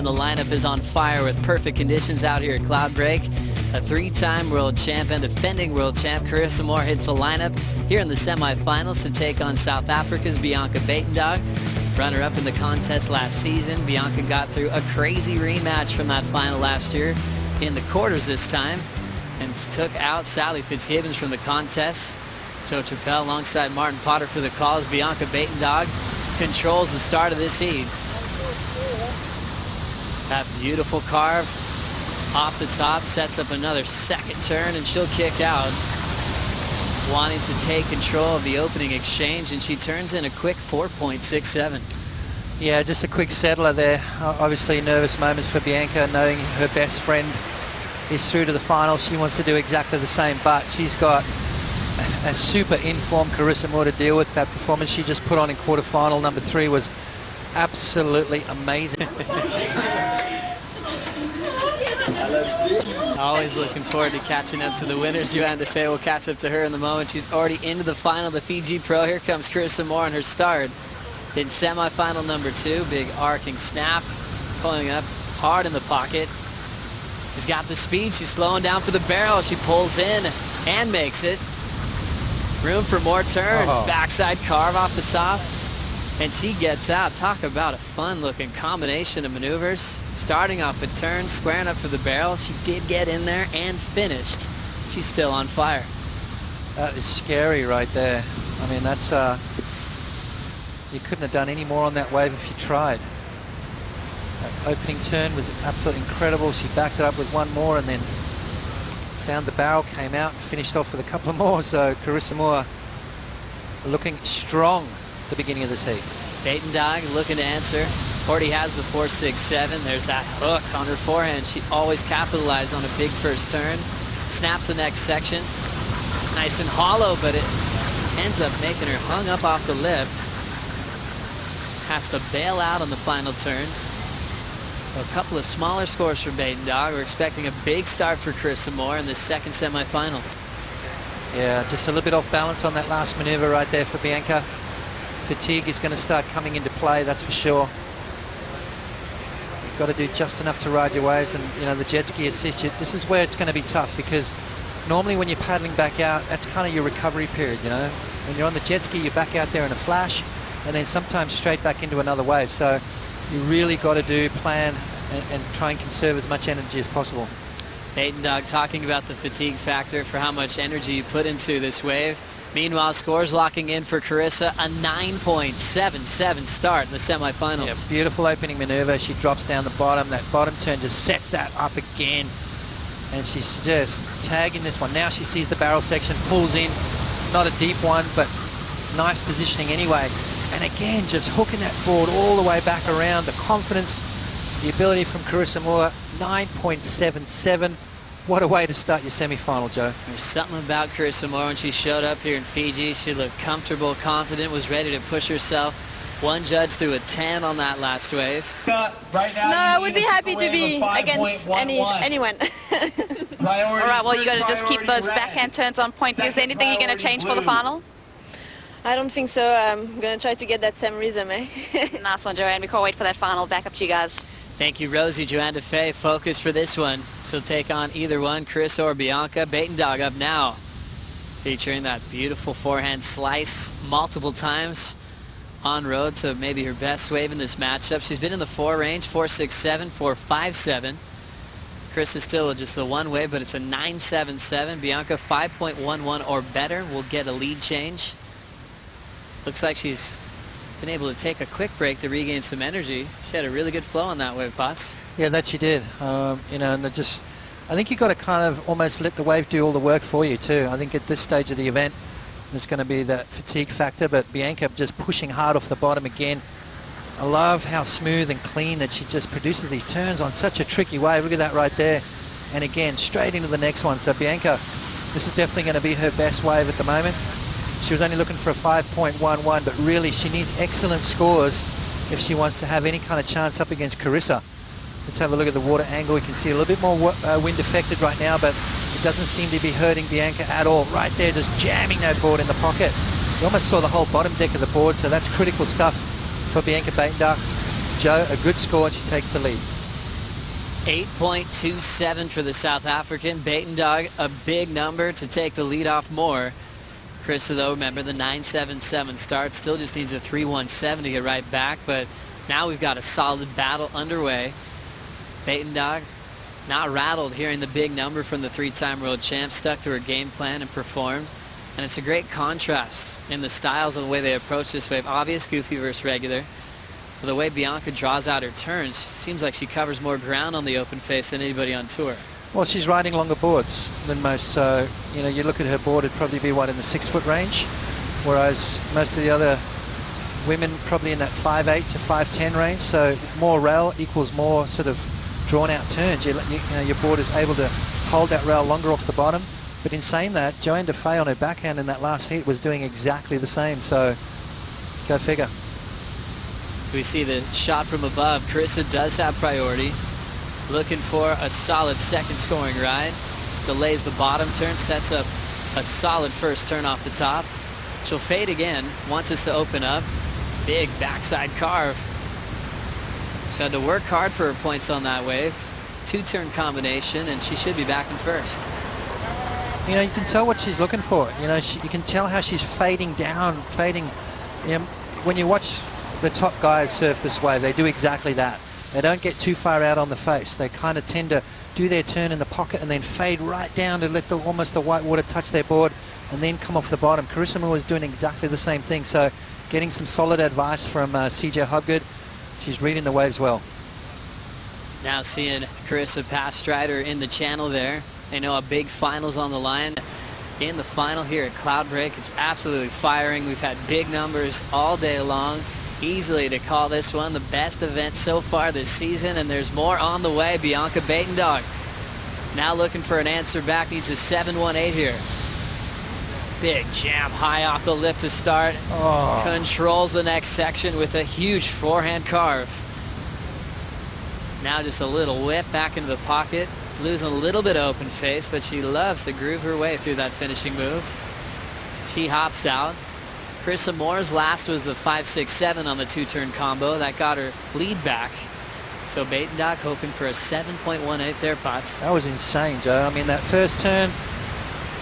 the lineup is on fire with perfect conditions out here at Cloudbreak. A three-time world champ and defending world champ, Carissa Moore hits the lineup here in the semifinals to take on South Africa's Bianca Buitendag. Runner-up in the contest last season, Bianca got through a crazy rematch from that final last year in the quarters this time and took out Sally Fitzgibbons from the contest. Joe Chappelle alongside Martin Potter for the calls. Bianca Buitendag controls the start of this heat. That beautiful carve off the top sets up another second turn, and she'll kick out, wanting to take control of the opening exchange, and she turns in a quick 4.67. Yeah, just a quick settler there. Obviously nervous moments for Bianca, knowing her best friend is through to the final. She wants to do exactly the same, but she's got a super informed Carissa Moore to deal with. That performance she just put on in quarterfinal number 3 was absolutely amazing. Always looking forward to catching up to the winners. Joanne Defay will catch up to her in the moment. She's already into the final, the Fiji Pro. Here comes Carissa Moore on her start in semifinal number 2. Big arcing snap, pulling up hard in the pocket. She's got the speed. She's slowing down for the barrel. She pulls in and makes it. Room for more turns. Backside carve off the top. And she gets out. Talk about a fun-looking combination of maneuvers. Starting off a turn, squaring up for the barrel. She did get in there and finished. She's still on fire. That is scary right there. I mean, that's you couldn't have done any more on that wave if you tried. That opening turn was absolutely incredible. She backed it up with one more and then found the barrel, came out and finished off with a couple of more. So Carissa Moore looking strong at the beginning of this heat. Buitendag looking to answer. Already has the 4.67. There's that hook on her forehand. She always capitalized on a big first turn. Snaps the next section. Nice and hollow, but it ends up making her hung up off the lip. Has to bail out on the final turn. So a couple of smaller scores for Buitendag. We're expecting a big start for Carissa Moore in the second semifinal. Yeah, just a little bit off balance on that last maneuver right there for Bianca. Fatigue is going to start coming into play, that's for sure. You've got to do just enough to ride your waves, and you know the jet ski assist you. This is where it's going to be tough, because normally when you're paddling back out, that's kind of your recovery period, you know. When you're on the jet ski, you're back out there in a flash, and then sometimes straight back into another wave. So you really got to plan and try and conserve as much energy as possible. Buitendag talking about the fatigue factor for how much energy you put into this wave. Meanwhile, scores locking in for Carissa, a 9.77 start in the semifinals. Yeah, beautiful opening maneuver. She drops down the bottom. That bottom turn just sets that up again. And she's just tagging this one. Now she sees the barrel section, pulls in. Not a deep one, but nice positioning anyway. And again, just hooking that board all the way back around. The confidence, the ability from Carissa Moore, 9.77. What a way to start your semi-final, Joe. There's something about Carissa Moore when she showed up here in Fiji. She looked comfortable, confident, was ready to push herself. One judge threw a 10 on that last wave. Right now, no, I would be happy to be against anyone. All right, well, you got to just keep those backhand turns on point. Is there anything you're going to change for the final? I don't think so. I'm going to try to get that same rhythm, eh? Nice one, Joanne. We can't wait for that final. Back up to you guys. Thank you, Rosie. Joanne Defay focused for this one. She'll take on either one, Carissa or Bianca. Buitendag up now, featuring that beautiful forehand slice multiple times en road to maybe her best wave in this matchup. She's been in the 4 range, 4.67, 4.57. Carissa's still just the 1 wave, but it's a 9.77. Bianca 5.11 or better will get a lead change. Looks like she's been able to take a quick break to regain some energy. She had a really good flow on that wave, Potts. Yeah, that she did. You know, and I think you've got to kind of almost let the wave do all the work for you too. I think at this stage of the event, there's going to be that fatigue factor, but Bianca just pushing hard off the bottom again. I love how smooth and clean that she just produces these turns on such a tricky wave. Look at that right there. And again, straight into the next one. So Bianca, this is definitely going to be her best wave at the moment. She was only looking for a 5.11, but really she needs excellent scores if she wants to have any kind of chance up against Carissa. Let's have a look at the water angle. We can see a little bit more wind affected right now, but it doesn't seem to be hurting Bianca at all. Right there, just jamming that board in the pocket. You almost saw the whole bottom deck of the board, so that's critical stuff for Bianca Buitendag. Joe, a good score, and she takes the lead. 8.27 for the South African. Buitendag, a big number to take the lead off more. Carissa, though, remember the 9.77 start. Still just needs a 3.17 to get right back, but now we've got a solid battle underway. Buitendag, not rattled hearing the big number from the three-time world champ, stuck to her game plan and performed. And it's a great contrast in the styles and the way they approach this wave. Obvious goofy versus regular. But the way Bianca draws out her turns, it seems like she covers more ground on the open face than anybody on tour. Well, she's riding longer boards than most, so, you know, you look at her board, it'd probably be, what, in the 6-foot range, whereas most of the other women probably in that 5.8 to 5.10 range, so more rail equals more sort of drawn-out turns. You know, your board is able to hold that rail longer off the bottom, but in saying that, Joanne Defay on her backhand in that last heat was doing exactly the same, so go figure. We see the shot from above. Carissa does have priority. Looking for a solid second scoring ride. Delays the bottom turn, sets up a solid first turn off the top. She'll fade again, wants us to open up. Big backside carve. She had to work hard for her points on that wave. 2-turn combination, and she should be back in first. You know, you can tell what she's looking for. You know, you can tell how she's fading down, fading. You know, when you watch the top guys surf this wave, they do exactly that. They don't get too far out on the face. They kind of tend to do their turn in the pocket and then fade right down to let almost the white water touch their board and then come off the bottom. Carissa Moore is doing exactly the same thing. So getting some solid advice from CJ Hobgood. She's reading the waves well. Now seeing Carissa pass Strider in the channel there. They know a big final's on the line. In the final here at Cloudbreak, it's absolutely firing. We've had big numbers all day long. Easily to call this one the best event so far this season, and there's more on the way. Bianca Buitendag now looking for an answer back, needs a 7.18 here. Big jam high off the lip to start. Oh. Controls the next section with a huge forehand carve. Now just a little whip back into the pocket, losing a little bit of open face, but she loves to groove her way through that finishing move. She hops out. Carissa Moore's last was the 5.67 on the 2-turn combo. That got her lead back. So Buitendag hoping for a 7.18 there, Potts. That was insane, Joe. I mean, that first turn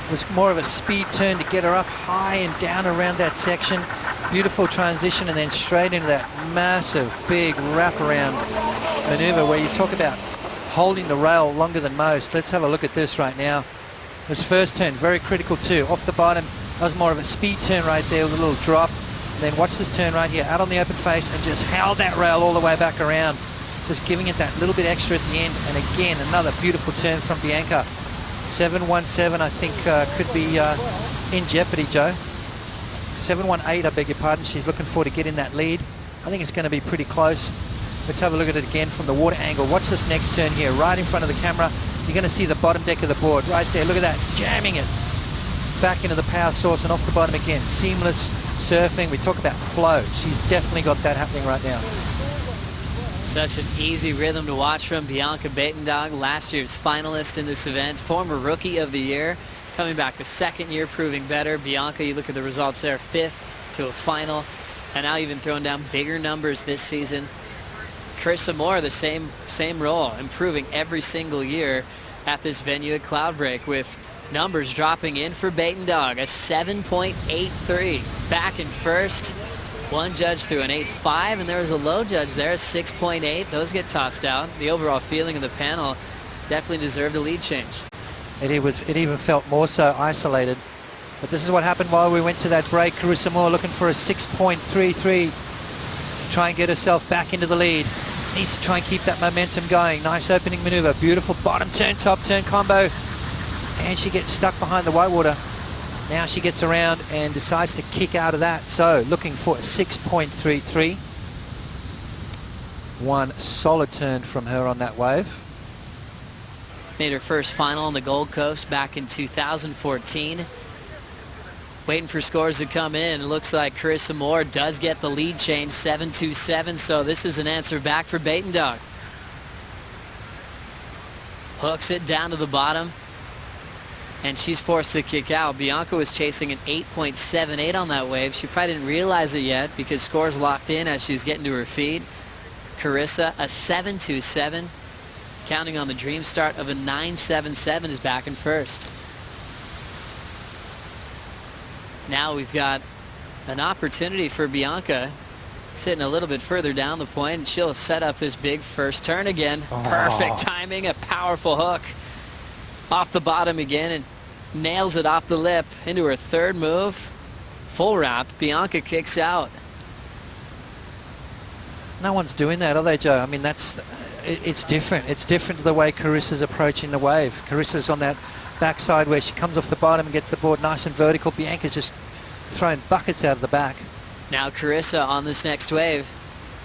was more of a speed turn to get her up high and down around that section. Beautiful transition, and then straight into that massive, big wraparound maneuver where you talk about holding the rail longer than most. Let's have a look at this right now. This first turn, very critical too. Off the bottom, that was more of a speed turn right there with a little drop. And then watch this turn right here, out on the open face, and just held that rail all the way back around. Just giving it that little bit extra at the end. And again, another beautiful turn from Bianca. 7.17, I think, could be in jeopardy, Joe. 7.18, I beg your pardon. She's looking for to get in that lead. I think it's going to be pretty close. Let's have a look at it again from the water angle. Watch this next turn here, right in front of the camera. You're going to see the bottom deck of the board right there. Look at that, jamming it back into the power source and off the bottom again. Seamless surfing. We talk about flow. She's definitely got that happening right now. Such an easy rhythm to watch from Bianca Buitendag, last year's finalist in this event, former Rookie of the Year, coming back the second year, proving better. Bianca, you look at the results there, 5th to a final, and now even throwing down bigger numbers this season. Carissa Moore, the same role, improving every single year at this venue at Cloudbreak, with numbers dropping in for Buitendag, a 7.83. Back in first. One judge threw an 8.5, and there was a low judge there, a 6.8. Those get tossed out. The overall feeling of the panel definitely deserved a lead change. It even felt more so isolated. But this is what happened while we went to that break. Carissa Moore looking for a 6.33 to try and get herself back into the lead. Needs to try and keep that momentum going. Nice opening maneuver. Beautiful bottom turn, top turn combo. And she gets stuck behind the whitewater. Now she gets around and decides to kick out of that. So looking for a 6.33. One solid turn from her on that wave. Made her first final on the Gold Coast back in 2014. Waiting for scores to come in. It looks like Carissa Moore does get the lead change, 7.27. So this is an answer back for Buitendag. Hooks it down to the bottom. And she's forced to kick out. Bianca was chasing an 8.78 on that wave. She probably didn't realize it yet because scores locked in as she was getting to her feet. Carissa, a 7.27. counting on the dream start of a 9.77, is back in first. Now we've got an opportunity for Bianca sitting a little bit further down the point, and she'll set up this big first turn again. Perfect timing, a powerful hook off the bottom again, and nails it off the lip into her third move. Full wrap, Bianca kicks out. No one's doing that, are they, Joe? I mean, it's different. It's different to the way Carissa's approaching the wave. Carissa's on that backside where she comes off the bottom and gets the board nice and vertical. Bianca's just throwing buckets out of the back. Now Carissa on this next wave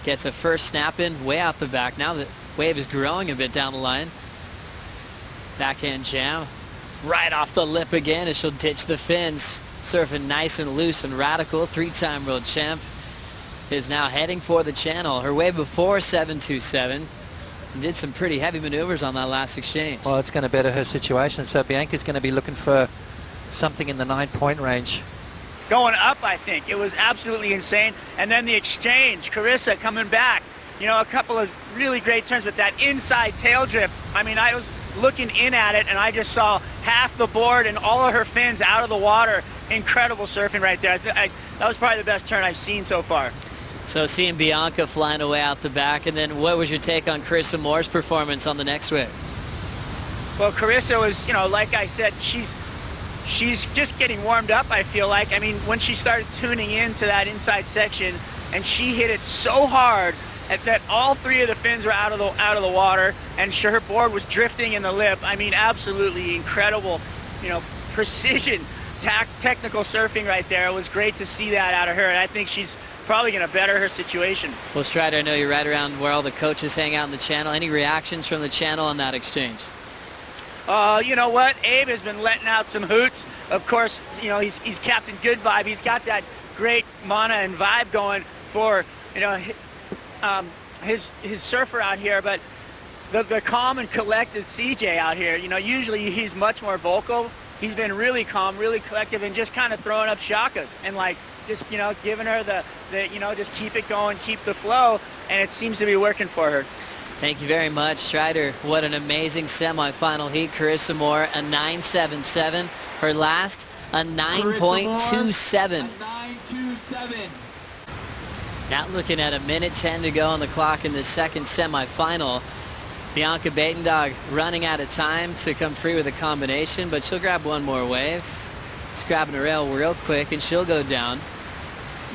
gets a first snap in way out the back. Now the wave is growing a bit down the line. Backhand jam right off the lip again as she'll ditch the fins. Surfing nice and loose and radical. Three-time world champ is now heading for the channel. Her wave before 7.27. And did some pretty heavy maneuvers on that last exchange. Well, it's going to better her situation. So Bianca's going to be looking for something in the 9-point range. Going up, I think. It was absolutely insane. And then the exchange, Carissa coming back. You know, a couple of really great turns with that inside tail drip. I mean, I was looking in at it, and I just saw half the board and all of her fins out of the water. Incredible surfing right there. That was probably the best turn I've seen so far. So seeing Bianca flying away out the back, and then what was your take on Carissa Moore's performance on the next wave? Well, Carissa was, you know, like I said, she's just getting warmed up, I feel like. I mean, when she started tuning into that inside section, and she hit it so hard that all three of the fins were out of the water, and her board was drifting in the lip. I mean, absolutely incredible, you know, precision, technical surfing right there. It was great to see that out of her, and I think she's probably going to better her situation. Well, Strider, I know you're right around where all the coaches hang out in the channel. Any reactions from the channel on that exchange? You know what? Abe has been letting out some hoots. Of course, you know, he's Captain Good Vibe. He's got that great mana and vibe going for, you know, his surfer out here. But the calm and collected CJ out here, you know, usually he's much more vocal. He's been really calm, really collective, and just kind of throwing up shakas and like just, you know, giving her the you know, just keep it going, keep the flow, and it seems to be working for her. Thank you very much, Strider. What an amazing semifinal heat. Carissa Moore, a 9.77. Her last, a 9.27. Now looking at a minute 10 to go on the clock in the second semifinal. Bianca Buitendag running out of time to come free with a combination, but she'll grab one more wave. Just grabbing a rail real quick, and she'll go down.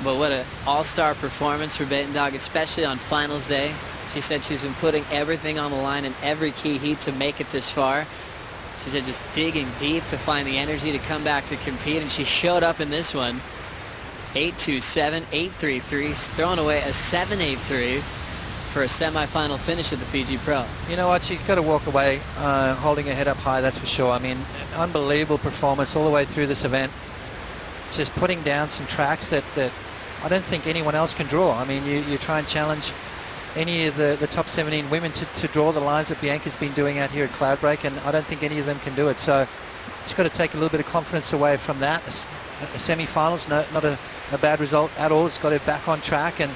But what an all-star performance for Buitendag, especially on finals day. She said she's been putting everything on the line in every key heat to make it this far. She said just digging deep to find the energy to come back to compete, and she showed up in this one. 8.27, 8.33, throwing away a 7.83 for a semifinal finish at the Fiji Pro. You know what? She's got to walk away holding her head up high, that's for sure. I mean, unbelievable performance all the way through this event. Just putting down some tracks that I don't think anyone else can draw. I mean, you try and challenge any of the top 17 women to draw the lines that Bianca's been doing out here at Cloudbreak, and I don't think any of them can do it. So she's got to take a little bit of confidence away from that. A semi-finals, not a bad result at all. It's got her back on track, and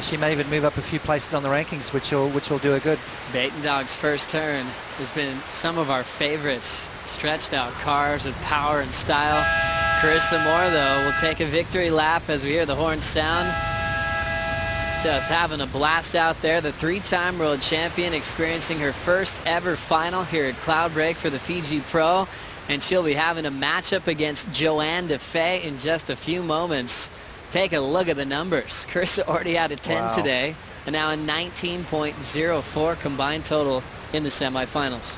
she may even move up a few places on the rankings, which will do her good. Buitendag's first turn has been some of our favorites. Stretched out cars with power and style. Carissa Moore, though, will take a victory lap as we hear the horn sound. Just having a blast out there. The three-time world champion experiencing her first ever final here at Cloudbreak for the Fiji Pro. And she'll be having a matchup against Joanne DeFay in just a few moments. Take a look at the numbers. Carissa already had a 10 today, and now a 19.04 combined total in the semifinals.